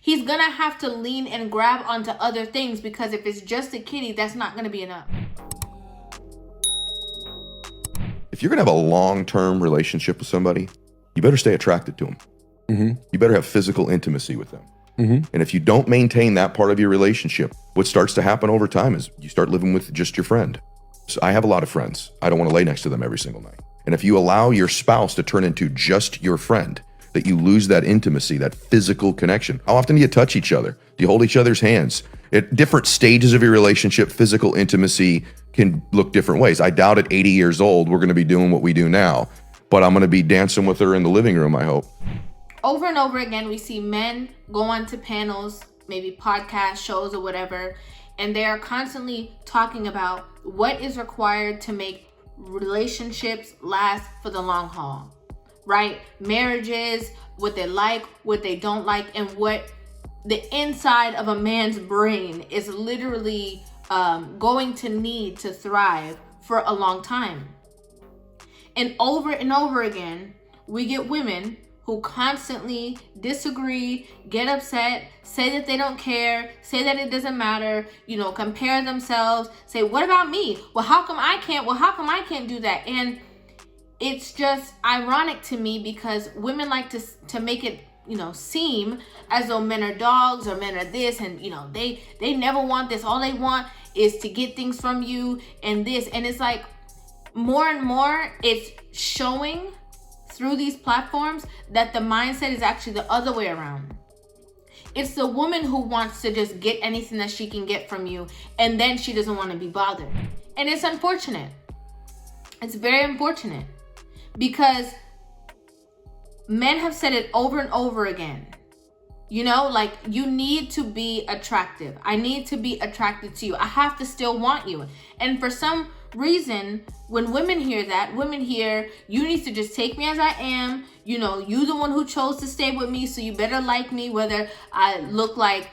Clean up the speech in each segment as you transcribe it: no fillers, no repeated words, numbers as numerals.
He's gonna have to lean and grab onto other things, because if it's just a kitty, that's not gonna be enough. If you're gonna have a long-term relationship with somebody, you better stay attracted to them. You better have physical intimacy with them. And if you don't maintain that part of your relationship, what starts to happen over time is you start living with just your friend. So I have a lot of friends. I don't want to lay next to them every single night. And if you allow your spouse to turn into just your friend, that you lose that intimacy, that physical connection. How often do you touch each other? Do you hold each other's hands? At different stages of your relationship, physical intimacy can look different ways. I doubt at 80 years old, we're going to be doing what we do now, but I'm going to be dancing with her in the living room, I hope. Over and over again, we see men go onto panels, maybe podcast shows or whatever, and they are constantly talking about what is required to make relationships last for the long haul, right? Marriages, what they like, what they don't like, and what the inside of a man's brain is literally going to need to thrive for a long time. And over again, we get women who constantly disagree, get upset, say that they don't care, say that it doesn't matter, compare themselves, say, what about me? Well, how come I can't? Well, how come I can't do that? And it's just ironic to me, because women like to make it, seem as though men are dogs or men are this, and, they never want this. All they want is to get things from you and this. And it's like more and more it's showing through these platforms that the mindset is actually the other way around. It's the woman who wants to just get anything that she can get from you, and then she doesn't want to be bothered. And it's unfortunate. It's very unfortunate, because men have said it over and over again. Like, you need to be attractive. I need to be attracted to you. I have to still want you. And for some reason, when women hear that, women hear, you need to just take me as I am. You the one who chose to stay with me, so you better like me, whether I look like,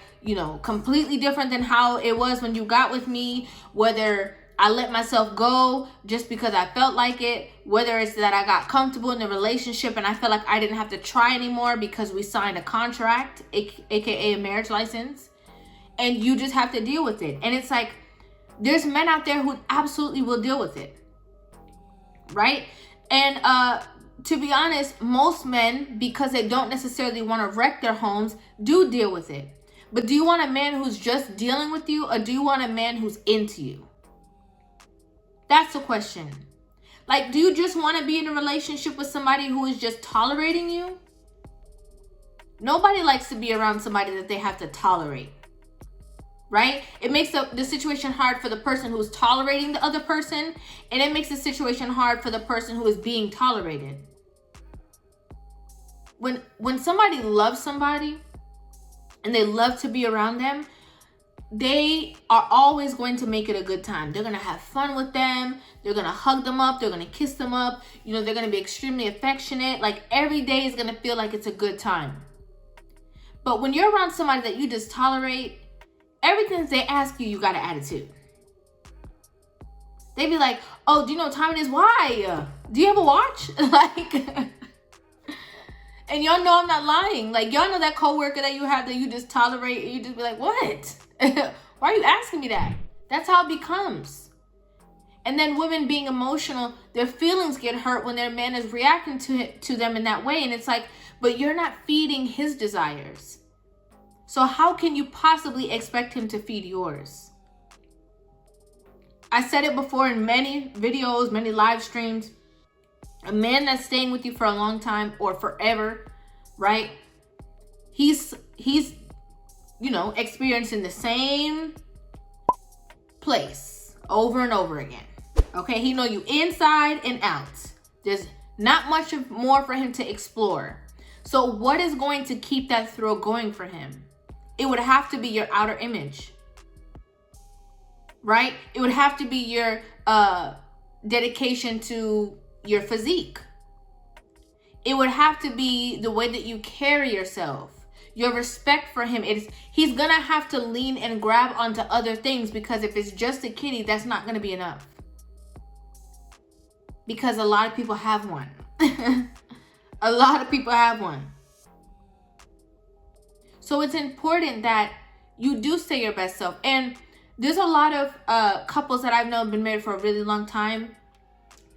completely different than how it was when you got with me, whether I let myself go just because I felt like it, whether it's that I got comfortable in the relationship and I felt like I didn't have to try anymore because we signed a contract, aka a marriage license, and you just have to deal with it. And it's like, there's men out there who absolutely will deal with it, right? And to be honest, most men, because they don't necessarily want to wreck their homes, do deal with it. But do you want a man who's just dealing with you, or do you want a man who's into you? That's the question. Like, do you just want to be in a relationship with somebody who is just tolerating you? Nobody likes to be around somebody that they have to tolerate, right? It makes the situation hard for the person who's tolerating the other person, and it makes the situation hard for the person who is being tolerated. When somebody loves somebody and they love to be around them, they are always going to make it a good time. They're going to have fun with them. They're going to hug them up. They're going to kiss them up. They're going to be extremely affectionate. Like, every day is going to feel like it's a good time. But when you're around somebody that you just tolerate, everything they ask you, you got an attitude. They be like, oh, do you know what time it is? Why? Do you have a watch? And y'all know I'm not lying. Like, y'all know that coworker that you have that you just tolerate, and you just be like, what? Why are you asking me that? That's how it becomes. And then women being emotional, their feelings get hurt when their man is reacting to them in that way. And it's like, but you're not feeding his desires. So how can you possibly expect him to feed yours? I said it before in many videos, many live streams. A man that's staying with you for a long time or forever, right? He's experiencing the same place over and over again. Okay, he know you inside and out. There's not much more for him to explore. So what is going to keep that thrill going for him? It would have to be your outer image, right? It would have to be your dedication to your physique. It would have to be the way that you carry yourself, your respect for him. He's gonna have to lean and grab onto other things, because if it's just a kitty, that's not gonna be enough. Because a lot of people have one. A lot of people have one. So it's important that you do stay your best self. And there's a lot of couples that I've known been married for a really long time.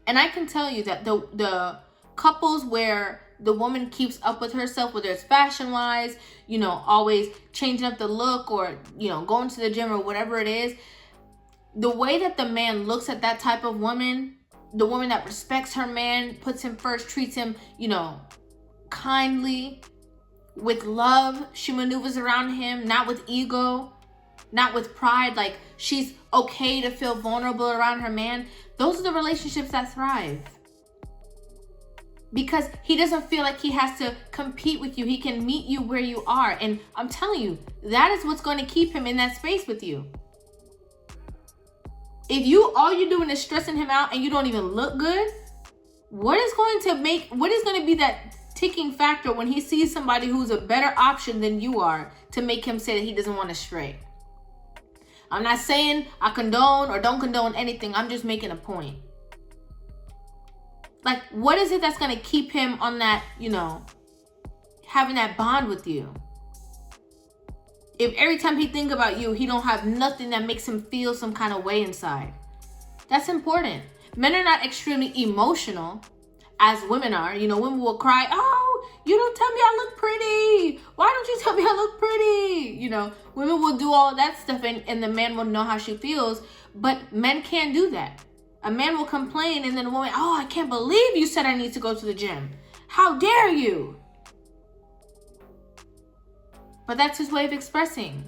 And I can tell you that the couples where the woman keeps up with herself, whether it's fashion-wise, you know, always changing up the look, or, you know, going to the gym or whatever it is, the way that the man looks at that type of woman, the woman that respects her man, puts him first, treats him, you know, kindly, with love, she maneuvers around him, not with ego, not with pride, like she's okay to feel vulnerable around her man. Those are the relationships that thrive. Because he doesn't feel like he has to compete with you. He can meet you where you are. And I'm telling you, that is what's going to keep him in that space with you. If all you're doing is stressing him out and you don't even look good, what is going to be that ticking factor when he sees somebody who's a better option than you are to make him say that he doesn't want to stray? I'm not saying I condone or don't condone anything. I'm just making a point. Like, what is it that's going to keep him on that, you know, having that bond with you? If every time he think about you, he don't have nothing that makes him feel some kind of way inside. That's important. Men are not extremely emotional as women are. You know, women will cry, oh, you don't tell me I look pretty. Why don't you tell me I look pretty? You know, women will do all that stuff and the man will know how she feels. But men can't do that. A man will complain and then a woman, oh, I can't believe you said I need to go to the gym. How dare you? But that's his way of expressing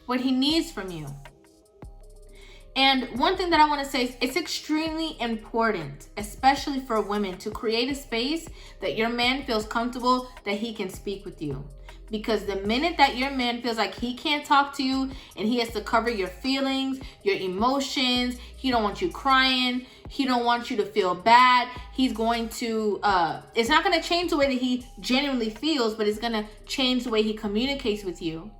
what he needs from you. And one thing that I want to say is it's extremely important, especially for women, to create a space that your man feels comfortable that he can speak with you. Because the minute that your man feels like he can't talk to you and he has to cover your feelings, your emotions, he don't want you crying, he don't want you to feel bad, he's going to, it's not going to change the way that he genuinely feels, but it's going to change the way he communicates with you.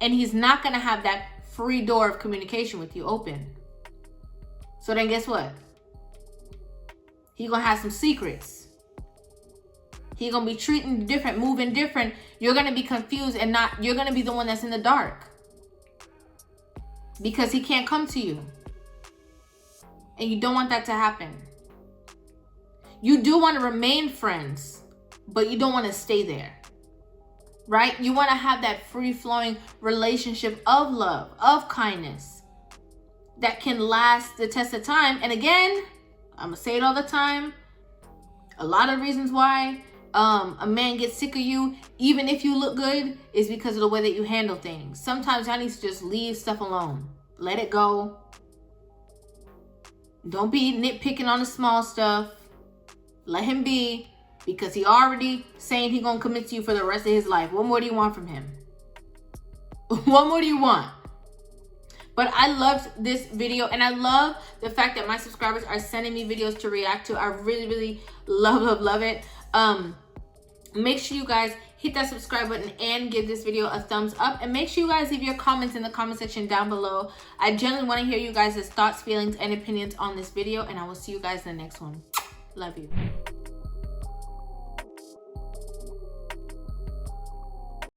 And he's not going to have that free door of communication with you open. So then guess what? He's going to have some secrets. He's going to be treating different, moving different. You're going to be confused and you're going to be the one that's in the dark. Because he can't come to you. And you don't want that to happen. You do want to remain friends, but you don't want to stay there. Right? You want to have that free-flowing relationship of love, of kindness that can last the test of time. And again, I'm going to say it all the time. A lot of reasons why a man gets sick of you, even if you look good, is because of the way that you handle things. Sometimes y'all need to just leave stuff alone. Let it go. Don't be nitpicking on the small stuff. Let him be, because he already saying he gonna commit to you for the rest of his life. What more do you want from him? What more do you want? But I loved this video, and I love the fact that my subscribers are sending me videos to react to. I really, really love it. Make sure you guys hit that subscribe button and give this video a thumbs up, and make sure you guys leave your comments in the comment section down below. I genuinely want to hear you guys' thoughts, feelings, and opinions on this video, and I will see you guys in the next one. Love you.